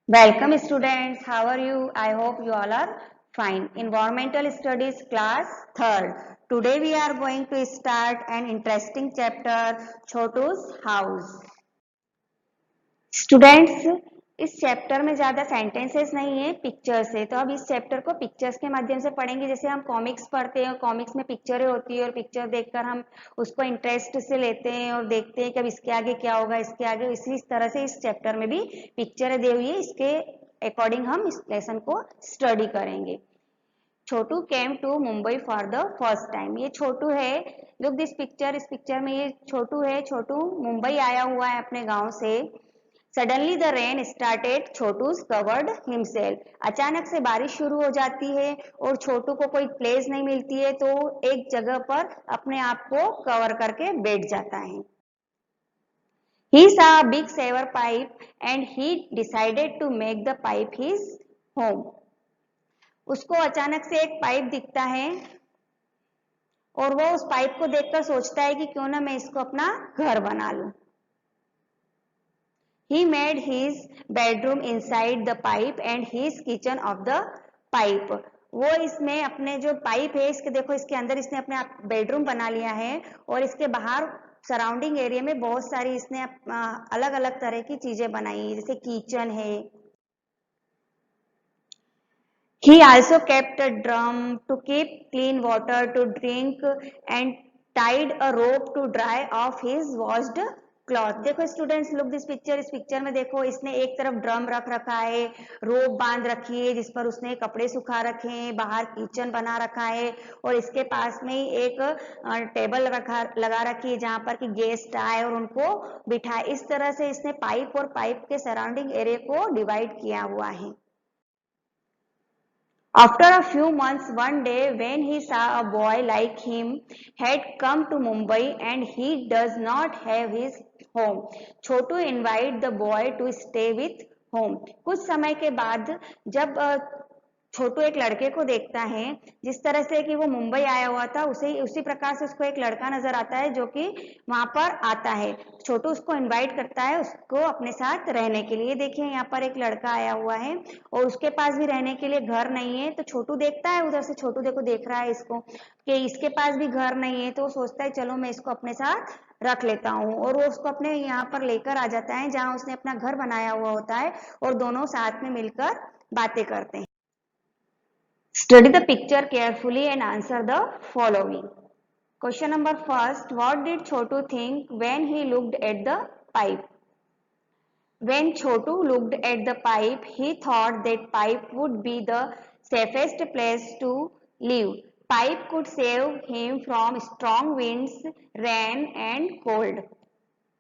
Welcome students, how are you? I hope you all are fine. Environmental Studies class 3rd. Today we are going to start an interesting chapter, Chotu's house. Students, इस chapter में ज्यादा sentences नहीं है, pictures है। तो अब इस chapter को पिक्चर्स के माध्यम से पढ़ेंगे। जैसे हम कॉमिक्स पढ़ते हैं और कॉमिक्स में पिक्चरें होती है और पिक्चर देखकर हम उसको इंटरेस्ट से लेते हैं और देखते हैं कि अब इसके आगे क्या होगा, इसके आगे। इसी तरह से इस चैप्टर में भी पिक्चरें दी हुई है, इसके अकॉर्डिंग हम इस लेसन को स्टडी करेंगे। Chhotu came to Mumbai for the first time. ये छोटू है, लुक दिस पिक्चर। इस पिक्चर में ये छोटू है। छोटू मुंबई आया हुआ है अपने गांव से। Suddenly the rain started, Chhotu's covered himself. अचानक से बारिश शुरू हो जाती है और छोटू को कोई प्लेस नहीं मिलती है, तो एक जगह पर अपने आप को कवर करके बैठ जाता है। He saw a big sewer pipe and he decided to make the pipe his home. उसको अचानक से एक पाइप दिखता है और वो उस पाइप को देखकर सोचता है कि क्यों ना मैं इसको अपना घर बना लूं। He made his bedroom inside the pipe and his kitchen of the pipe. वो इसमें अपने जो पाइप है इसके, देखो इसके अंदर इसने अपने बेडरूम बना लिया है और इसके बाहर सराउंडिंग एरिया में बहुत सारी इसने अलग अलग तरह की चीजें बनाई है, जैसे किचन है। He also kept a drum to keep clean water to drink and tied a rope to dry off his washed cloth. देखो स्टूडेंट्स, लुक दिस पिक्चर। इस पिक्चर में देखो इसने एक तरफ ड्रम रख रखा है, रोप बांध रखी है जिस पर उसने कपड़े सुखा रखे हैं, बाहर किचन बना रखा है और इसके पास में ही एक टेबल लगा रखी है जहां पर कि गेस्ट आए और उनको बिठाए। इस तरह से इसने पाइप और पाइप के सराउंडिंग एरिया को डिवाइड किया हुआ है। After a few months, one day when he saw a boy like him had come to Mumbai and he does not have his home, Chhotu invite the boy to stay with home. कुछ समय के बाद जब छोटू एक लड़के को देखता है, जिस तरह से कि वो मुंबई आया हुआ था उसी प्रकार से उसको एक लड़का नजर आता है जो कि वहां पर आता है। छोटू उसको इनवाइट करता है उसको अपने साथ रहने के लिए। देखिए यहाँ पर एक लड़का आया हुआ है और उसके पास भी रहने के लिए घर नहीं है। तो छोटू देखता है उधर से, छोटू देखो देख रहा है इसको कि इसके पास भी घर नहीं है, तो वो सोचता है चलो मैं इसको अपने साथ रख लेता हूँ और वो उसको अपने यहाँ पर लेकर आ जाता है जहाँ उसने अपना घर बनाया हुआ होता है और दोनों साथ में मिलकर बातें करते हैं। Study the picture carefully and answer the following. Question number first, what did Chotu think when he looked at the pipe? When Chotu looked at the pipe, he thought that pipe would be the safest place to live. Pipe could save him from strong winds, rain and cold.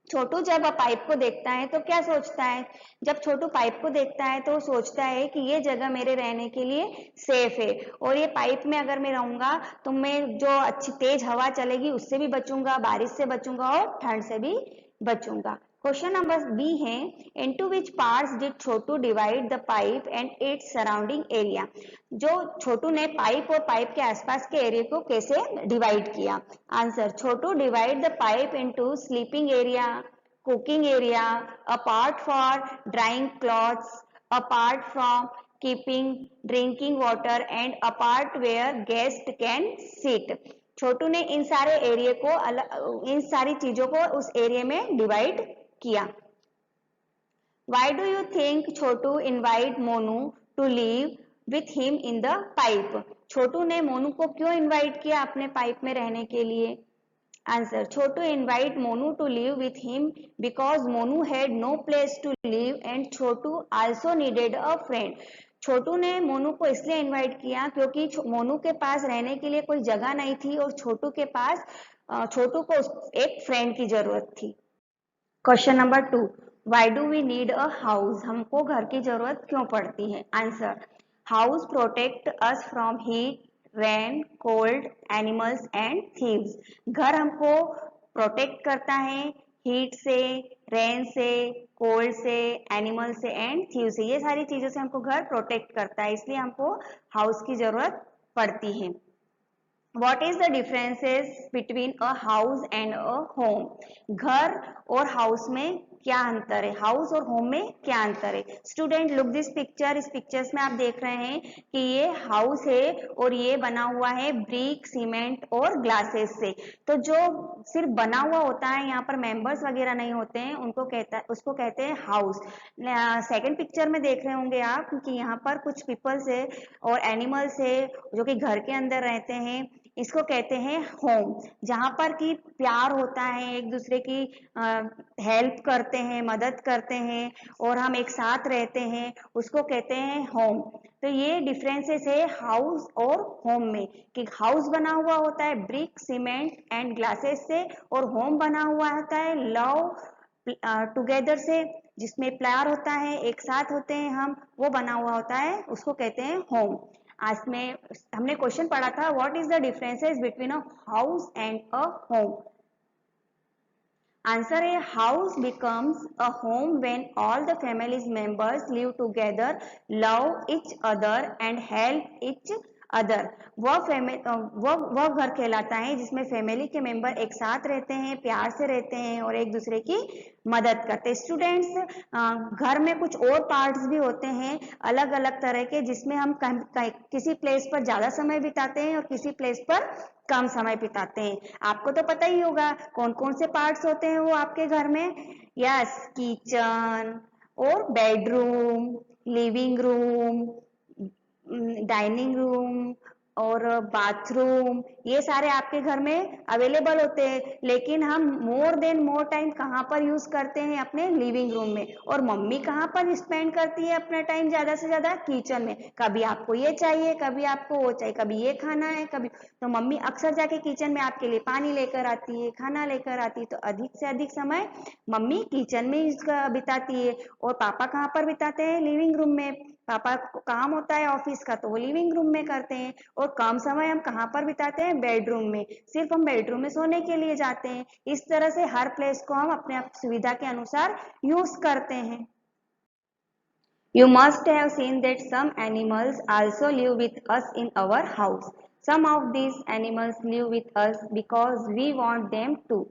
छोटू जब pipe को देखता है तो क्या सोचता है? जब छोटू pipe को देखता है तो सोचता है कि ये जगह मेरे रहने के लिए सेफ है और ये पाइप में अगर मैं रहूंगा तो मैं जो अच्छी तेज हवा चलेगी उससे भी बचूंगा, बारिश से बचूंगा और ठंड से भी बचूंगा। क्वेश्चन नंबर बी है, into which parts did Chhotu divide the pipe and its surrounding area. जो छोटू ने पाइप और पाइप के आसपास के एरिया को कैसे डिवाइड किया? Answer, Chhotu divide the pipe into sleeping area, cooking area, a part for drying clothes, a part from keeping drinking water and a part where guest can sit. छोटू ने इन सारे area को, इन सारी चीजों को उस एरिया में divide किया। Why do you think Chhotu invite Monu to live with him in the pipe? छोटू ने मोनू को क्यों इनवाइट किया अपने पाइप में रहने के लिए? Answer, Chhotu invite Monu to live with him because Monu had no place to live and Chhotu also needed a friend. छोटू ने मोनू को इसलिए इनवाइट किया क्योंकि मोनू के पास रहने के लिए कोई जगह नहीं थी और छोटू के पास छोटू को एक फ्रेंड की जरूरत थी। Question number 2, why do we need a house? हमको घर की जरूरत क्यों पड़ती है? Answer, house protect us from heat, rain, cold, animals and thieves. घर हमको प्रोटेक्ट करता है हीट से, रेन से, कोल्ड से, एनिमल से एंड थीव से। ये सारी चीजों से हमको घर प्रोटेक्ट करता है, इसलिए हमको हाउस की जरूरत पड़ती है। What is the differences between a house and a home? घर और हाउस में क्या अंतर है, हाउस और होम में क्या अंतर है। स्टूडेंट लुक दिस पिक्चर, इस पिक्चर्स में आप देख रहे हैं कि ये हाउस है और ये बना हुआ है ब्रिक, सीमेंट और ग्लासेस से। तो जो सिर्फ बना हुआ होता है, यहाँ पर मेंबर्स वगैरह नहीं होते हैं, उसको कहते हैं हाउस। सेकंड पिक्चर में देख रहे होंगे आप कि यहाँ पर कुछ पीपल्स है और एनिमल्स है जो कि घर के अंदर रहते हैं, इसको कहते हैं होम। जहाँ पर कि प्यार होता है, एक दूसरे की हेल्प करते हैं, मदद करते हैं और हम एक साथ रहते हैं, उसको कहते हैं होम। तो ये डिफरेंसेस है हाउस और होम में, कि हाउस बना हुआ होता है ब्रिक, सीमेंट एंड ग्लासेस से, और होम बना हुआ होता है लव टुगेदर से, जिसमें प्यार होता है, एक साथ होते हैं हम, वो बना हुआ होता है, उसको कहते हैं होम। आज में हमने क्वेश्चन पढ़ा था, what is the differences between a house and a home. Answer है house becomes a home when all the family's members live together, love each other and help each other. वह घर कहलाता है जिसमें फैमिली के member एक साथ रहते हैं, प्यार से रहते हैं और एक दूसरे की मदद करते हैं। स्टूडेंट्स, घर में कुछ और पार्ट्स भी होते हैं अलग अलग तरह के, जिसमें हम किसी प्लेस पर ज्यादा समय बिताते हैं और किसी प्लेस पर कम समय बिताते हैं। आपको तो पता ही होगा कौन कौन से पार्ट्स होते हैं वो आपके घर में। यस, किचन और bedroom, living room, dining room और बाथरूम, ये सारे आपके घर में अवेलेबल होते हैं। लेकिन हम मोर टाइम कहाँ पर यूज करते हैं, अपने लिविंग रूम में। और मम्मी कहाँ पर स्पेंड करती है अपना टाइम ज्यादा से ज्यादा, किचन में। कभी आपको ये चाहिए, कभी आपको वो चाहिए, कभी ये खाना है, कभी, तो मम्मी अक्सर जाके किचन में आपके लिए पानी लेकर आती है, खाना लेकर आती है। तो अधिक से अधिक समय मम्मी किचन में बिताती है। और पापा कहाँ पर बिताते हैं, लिविंग रूम में। पापा को काम होता है ऑफिस का तो वो लिविंग रूम में करते हैं। और कम समय हम कहाँ पर बिताते हैं, बेडरूम में। सिर्फ हम बेडरूम में सोने के लिए जाते हैं। इस तरह से हर प्लेस को हम अपने सुविधा के अनुसार यूज करते हैं। You must have seen that some animals also live with us in our house. Some of these animals live with us because we want them to,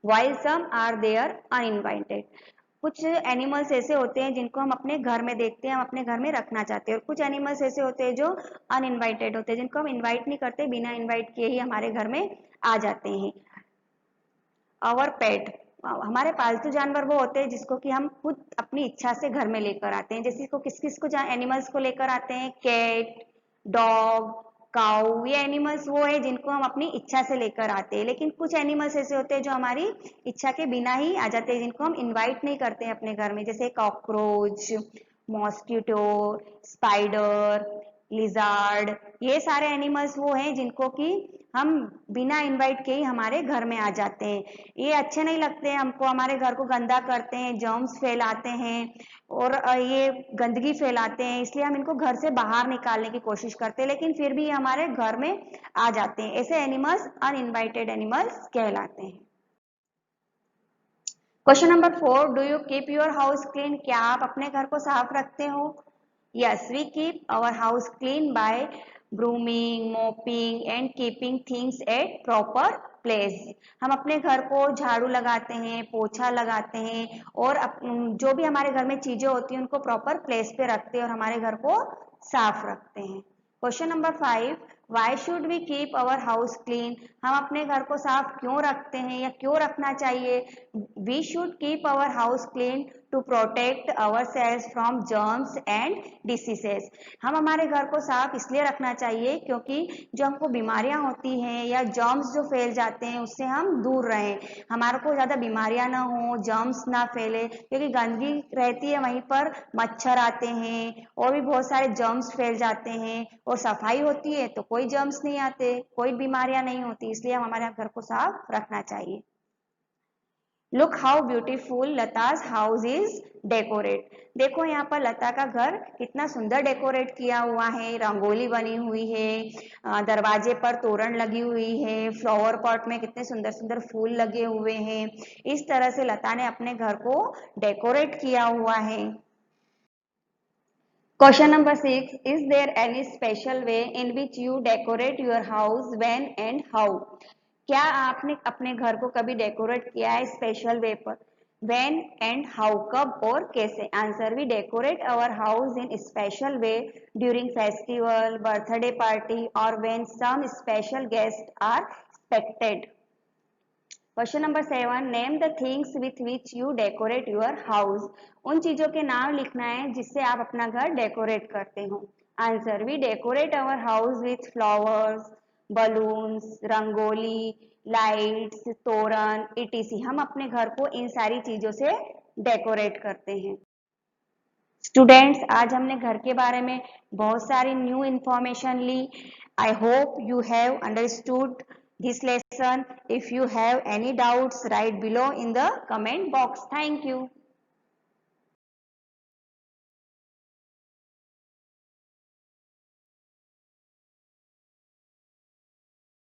while some are there uninvited. कुछ animals ऐसे होते हैं जिनको हम अपने घर में देखते हैं, हम अपने घर में रखना चाहते हैं, और कुछ एनिमल्स ऐसे होते हैं जो अनइनवाइटेड होते हैं, जिनको हम इनवाइट नहीं करते, बिना इनवाइट किए ही हमारे घर में आ जाते हैं। आवर पेट, हमारे पालतू जानवर वो होते हैं जिसको कि हम खुद अपनी इच्छा से घर में लेकर आते हैं। जैसे को किस किस को एनिमल्स को लेकर आते हैं, कैट, डॉग, काऊ, ये एनिमल्स वो है जिनको हम अपनी इच्छा से लेकर आते हैं। लेकिन कुछ एनिमल्स ऐसे होते हैं जो हमारी इच्छा के बिना ही आ जाते हैं, जिनको हम इनवाइट नहीं करते हैं अपने घर में, जैसे कॉकरोच, मॉस्किटो, स्पाइडर, लिजार्ड। ये सारे एनिमल्स वो हैं जिनको कि हम बिना इनवाइट के ही हमारे घर में आ जाते हैं। ये अच्छे नहीं लगते हमको, हमारे घर को गंदा करते हैं, जर्म्स फैलाते हैं और ये गंदगी फैलाते हैं, इसलिए हम इनको घर से बाहर निकालने की कोशिश करते हैं। लेकिन फिर भी ये हमारे घर में आ जाते हैं। ऐसे एनिमल्स अनइनवाइटेड एनिमल्स कहलाते हैं। Question number 4, do you keep your house clean? क्या आप अपने घर को साफ रखते हो? Yes, we keep our house clean by brooming, mopping and keeping things at proper place. हम अपने घर को झाड़ू लगाते हैं, पोछा लगाते हैं और जो भी हमारे घर में चीजें होती हैं उनको प्रॉपर प्लेस पे रखते हैं और हमारे घर को साफ रखते हैं। Question number 5, why should we keep our house clean? हम अपने घर को साफ क्यों रखते हैं या क्यों रखना चाहिए? We should keep our house clean to protect ourselves from germs and diseases. हम हमारे घर को साफ इसलिए रखना चाहिए क्योंकि जो हमको बीमारियां होती हैं या जर्म्स जो फैल जाते हैं उससे हम दूर रहें, हमारे को ज्यादा बीमारियां ना हो, जर्म्स ना फैले। क्योंकि गंदगी रहती है वहीं पर मच्छर आते हैं और भी बहुत सारे जर्म्स फैल जाते हैं, और सफाई होती है तो कोई जर्म्स नहीं आते, कोई बीमारियां नहीं होती, इसलिए हम हमारे घर को साफ रखना चाहिए। Look how beautiful Lata's house is decorate. देखो यहाँ पर लता का घर कितना सुंदर डेकोरेट किया हुआ है, रंगोली बनी हुई है, दरवाजे पर तोरण लगी हुई है, फ्लावर पॉट में कितने सुंदर सुंदर फूल लगे हुए हैं। इस तरह से लता ने अपने घर को डेकोरेट किया हुआ है। Question number 6, is there any special way in which you decorate your house, when and how? क्या आपने अपने घर को कभी डेकोरेट किया है स्पेशल वे पर? when and how, कब और कैसे. Answer, we decorate our house in special way during festival, birthday party or when some special guests are expected. Question number 7, name the things with which you decorate your house. उन चीजों के नाम लिखना है जिससे आप अपना घर डेकोरेट करते हो. Answer, we decorate our house with flowers, balloons, rangoli, lights, toran, etc. हम अपने घर को इन सारी चीजों से डेकोरेट करते हैं. स्टूडेंट्स, आज हमने घर के बारे में बहुत सारी न्यू इंफॉर्मेशन ली. I hope you have understood this lesson. If you have any doubts, write below in the comment box. Thank you.